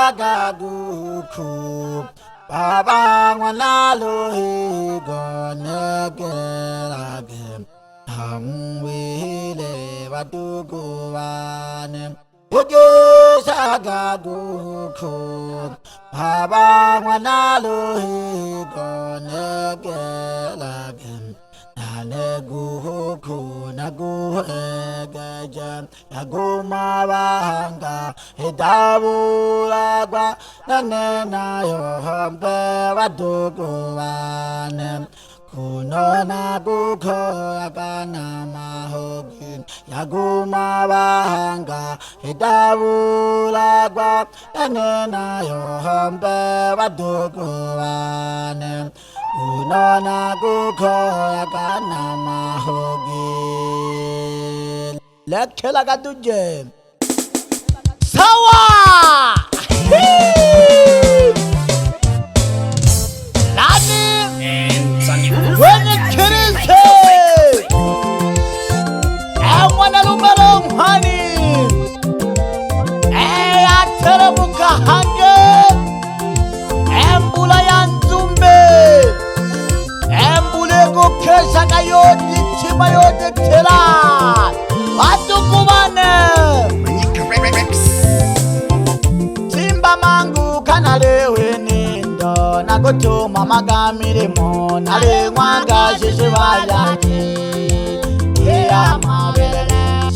sagaduku Baba wanalo he gone gerage Hamwile batuku wane Uge sagaduku Baba wanalo he gone gerage Naguhu nagu egajan Nagu mawanga Hidabulagwa Nanena yohambe waduguwanem Kuno naguko agana mahogin Yagu mawanga Hidabulagwa Nanena yohambe waduguwanem Unona kukoya kana mahogil Lekela kaduje Sawa Lani Wenye kirise Mwana lumero mhani Atere mukahange Mbula ya nzumbe Embulego kesha kayodi chima yodi tela Watukubane Simba mangu kanalewe nindo Nagotuma magamirimo Nale mwanga shishivayaki Iya mabele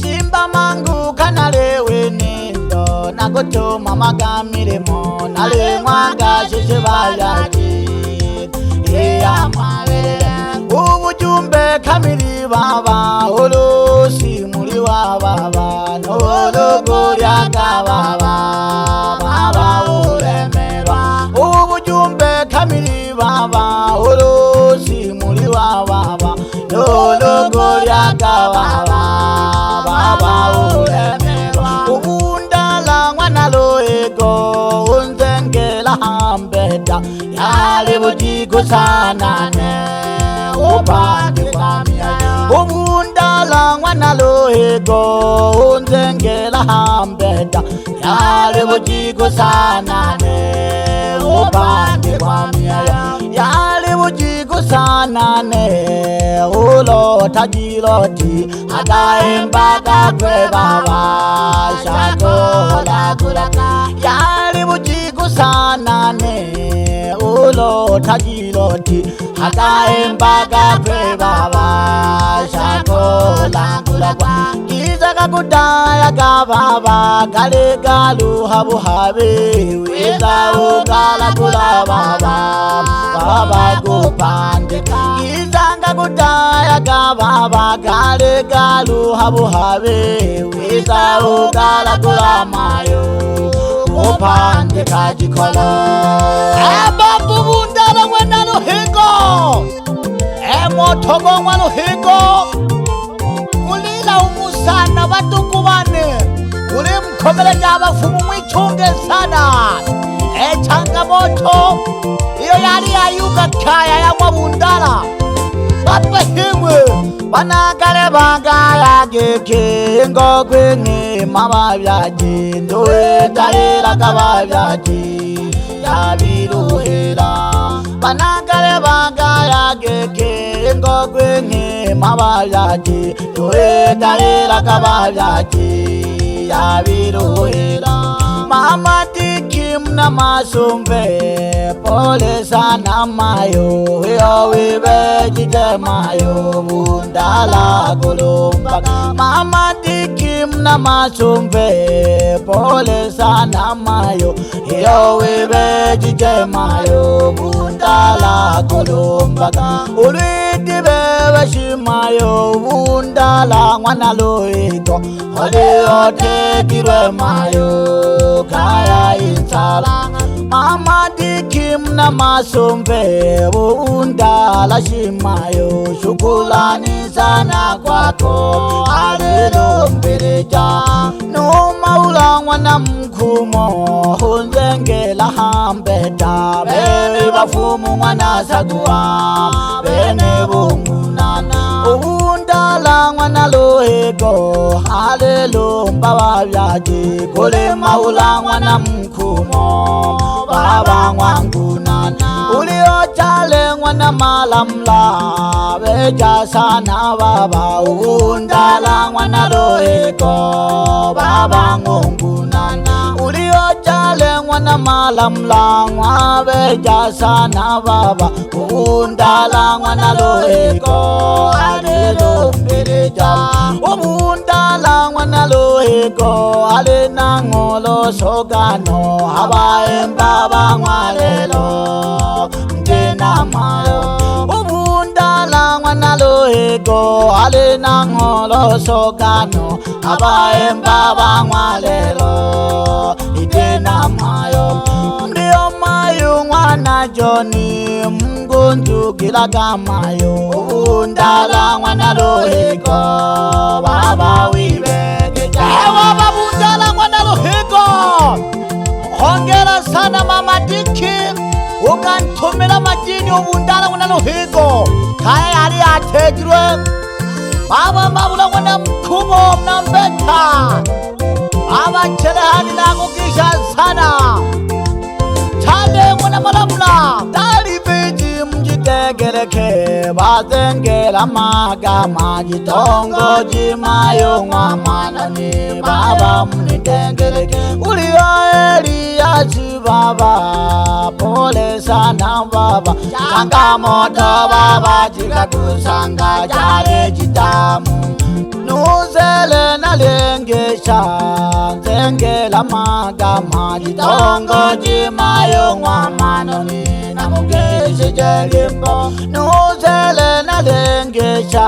Simba mangu kanalewe nindo Nagotuma magamirimo Nale mwanga shishivayaki Iya mabele Ujumbe kamili baba Olosi muri wa baba Nolo gorya ka baba Baba ulemerwa Ujumbe kamili baba Olosi muri wa baba Nolo gorya ka baba Baba ulemerwa Undala mwana loego Unzengela hambeda Yale bujigo sanane Upande kwa miya Umundala mwana lohego Unzengela hambeda Yale bujigo sanane Upande kwa miya Yale bujigo sanane Ulo tajiloti Agaembaga kwe baba Shakola kulaka Yale bujigo sanane Ulo tajiloti Hakaembaga kwe baba Shakola kulakwa Kiza kakudaya ka baba Kale galu habu habe Weza ukala kula baba Baba kupandika Kiza kakudaya ka baba Kale galu habu habe Weza ukala kula mayo Kupandika jikolo Babu bundala mwena luhigo Motogo mwa luhigo Ulila umusana watukubane Uli mkomele jaba fumu mwichunge sana Changamoto Iyo yari ayuga kaya ya mwabundala Bapa himwe Wanakale bagaya geke Ngogwe nge mababyaji Ndoe tarela kababyaji Yabiruhela Banakale bagaya geke Ngogwe nge mababyaji Ndoe tarela kababyaji Yabiruhela Mama tikim na masumbe Pole sana mayo Yo wibe jite mayo Bundala kulumba Mama tikim na masumbe Pole sana mayo Yo wibe jite mayo Bundala kulumba Uliti bebe shimayo Bundala mwana loiko Holi ote kirwe mayo Kaya insala Mama dikim na masumbe Undala shimayo Shukulani sana kwako Alelo mbereja No maula mwana mkumo Hunzengela hambeta Bebe bafumu mwana sagua Bene bungunana Undala mwana lohego haleluya baba vyaje kole maula mwana mkumo baba mwanguna uliochale mwana malamla beja sana baba undala mwana lohego baba ngunguna uliochale mwana malamla beja sana baba undala mwana lohego haleluya umundala mwana lohego alena ngolo sogano habaye baba ngwalelo ndena mayo umundala mwana lohego alena ngolo sogano habaye baba ngwalelo ndena mayo ndio mayo mwana Joni mgundu kila kamayo undala mwana lohego baba wibegeja baba undala mwana lohego. Hongera sana mama Diki ukantumira majini undala mwana lohego kaya yali ategirwe baba mabula mwana mkumo mnambeta baba cherehani nakukisha sana chale mwana malamla dali beji mjitegereke bazengela magama jitongo jimayo mwamanani baba mnitengereke ulio Eliasi baba pole sana baba changamoto baba chikakusanga chale chitamu nuzele nalengesha zengela magama jitongo jimayo mwamanoni namugeshe jelimbo nuzele nalengesha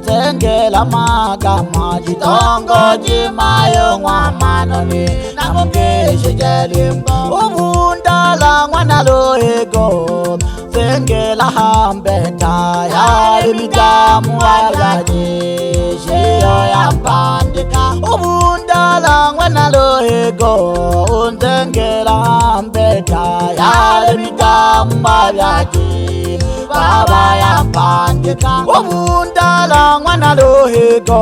zengela magama jitongo jimayo mwamanoni namugeshe jelimbo umundala mwana lohego zengela hambeta yali mitamu walaje shiyo ya pandika umundala mwana lohego unzengela hambeta yali mitamu walaje baba ya pandika umundala mwana lohego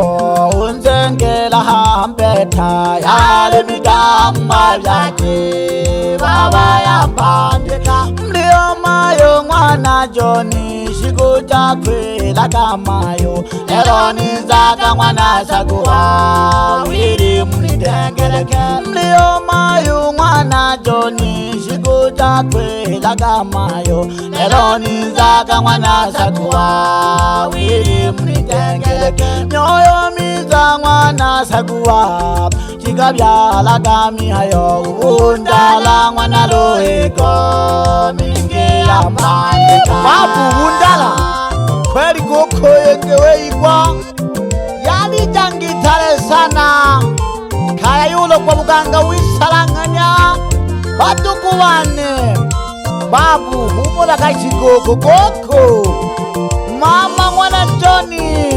unzengela hambeta yali mitamu walaje baba ya pandika mlio mayo mwana Joni shikuta kwela kamayo Eroni zaka mwana saguha wili mnitengeleke mlio mayo mwana Joni shikuta kwela kamayo Eroni zaka mwana saguha wili mnitengeleke nyoyo miza mwana saguha chikabyala kamihayo undala mwana lohego mingi ya mandika babu undala kweli goko yengewe igwa yali jangitare sana kaya yulo kwa muganga wisaranganya batuku bane babu humula kachigoko goko mama mwana Joni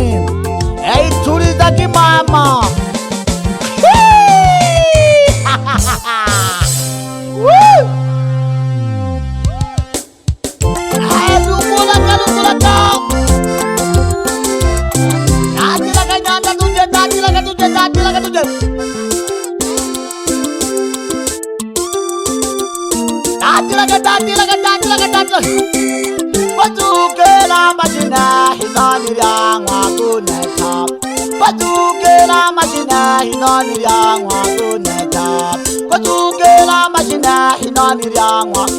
tuliza kimama Batukela machina hinani yangwa kuneta Batukela machina hinani yangwa kuneta Batukela machina hinani yangwa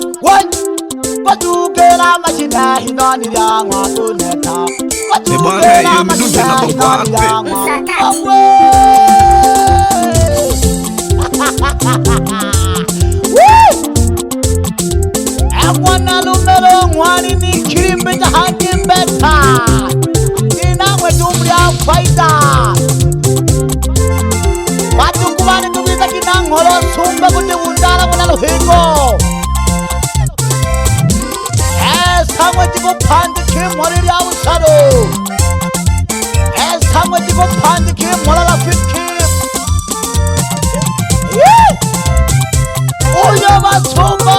Batukela machina hinani yangwa kuneta Batukela machina hinani yangwa Mwana lumero mwani ni kirimbe jahani mbeta Nina mwetumri ya faida Watu kubani kubita kina ngolo sumbe kuti undala mwana lohego Samwe tiko pandi kimwari ya usado Samwe tiko pandi kimwara la fitki Uyo basomba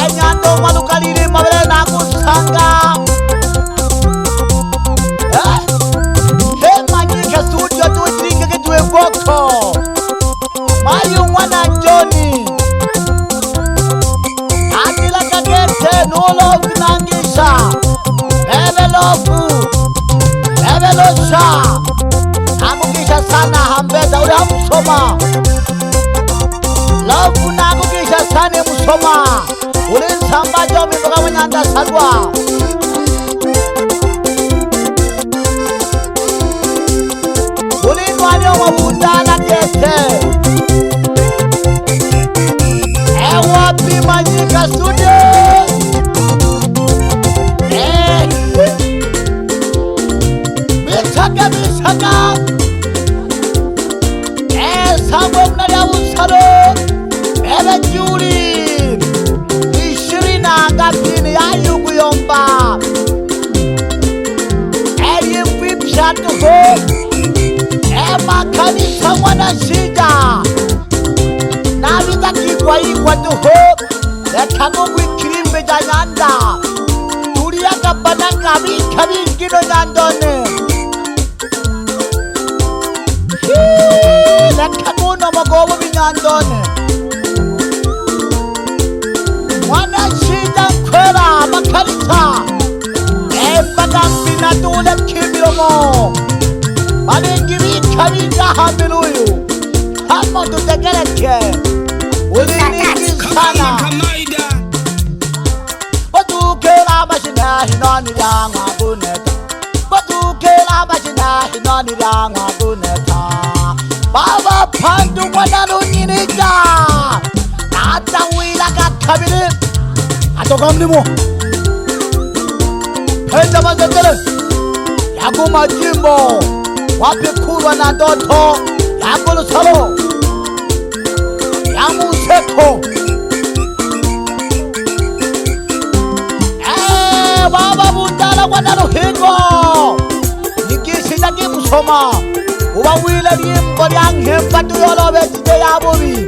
Enyando malukaliri mabele na kusanga Eza uli hamusoma Lafu naku kisha sani musoma Uli nsamba jomi mboga mwenyanda salwa Uli nwani omabundana kete Ewa pima nyika studio Misaka Samwe mnali awusalo Ebe juli Ishirina ngapini ya yugu yomba Eli mfipsha tuho Ema kanisa mwana shija Navita kikwa ikwa tuho Lekango wikirimbe janyanda Tulia kabananga vika vikino nyandone Lekamuno magobo binyandone Mwana shida kwera makarita Embagambina tule kimiromo Malingi vika vika hamiluyu Hamo tutegereke Uliningi sana Batukela bashina hinoni yangwa buneta Batukela bashina hinoni yangwa buneta Baba pandu mwana lunyinija Nata wila kakabili Atoka mnimo Penda mazekele Yagu majimbo Wapi kurwa na ndoto Yagu lusalo Yamu seko Baba bundala mwana luhingo Nikishida kimusoma Uba wile limbo lianghemba tuyolobe jide ya bubi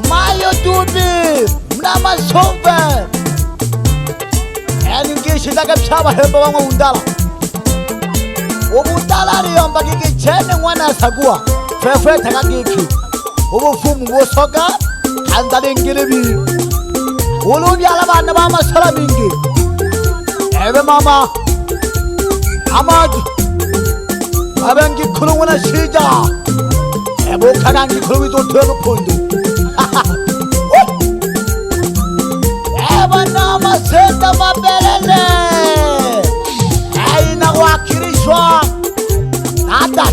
Mayo dubi Mnama sombe Eni ngishi daga mshaba hemba wangu undala Ubu undala liyomba kiki chene mwana sagua Fefe taka kiki Ubu fumu wosoga Kanda lingilibi Ulundi alabana mama sala mingi Ebe mama Amadu Abengi kulu wana shija Ebo kagangi kulu wizo telo pundu Eba nama senda mabelele Aina wakirishwa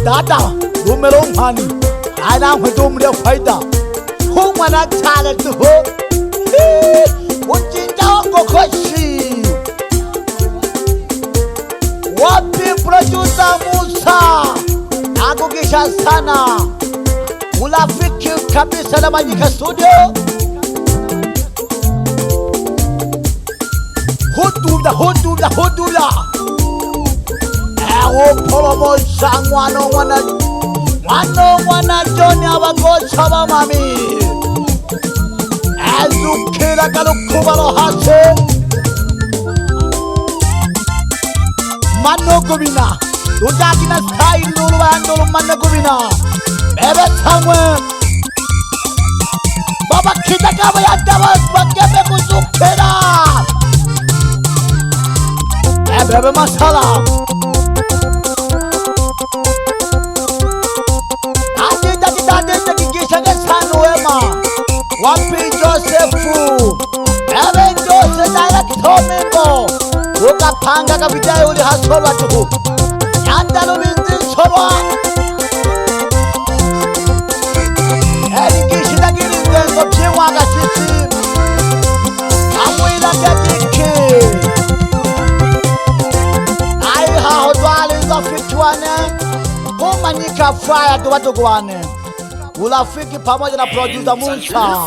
Dada Lumelo mhani Aina mwedo mle faida Humana chale tuho Uchinja wako koshi Wapi producer Musa Nakukisha sana Ulafiki kabisa na Manyika Studio Hudula Ewo promotion Mwano mwana Johnny abagosha ba mami Ezukira kalukubalo hase Mano Gubina Dudakina style nulu bandulu Mano Gubina Bebe Samwe Baba kita kaba ya dawas Bakebe kuzukira Bebe masala Dati kisha kesanu ema Wapi Josefu Bebe Joseph director mingo Uka panga kabijaye uli hasolwa tuhu Yandalo binzi solwa Eri kishida giri ngengo pimwa kasisi Amwila ketiki Ai hao dwali za fituane Manyika fire tuwatukuwane Ulafiki pamoja na producer Musa.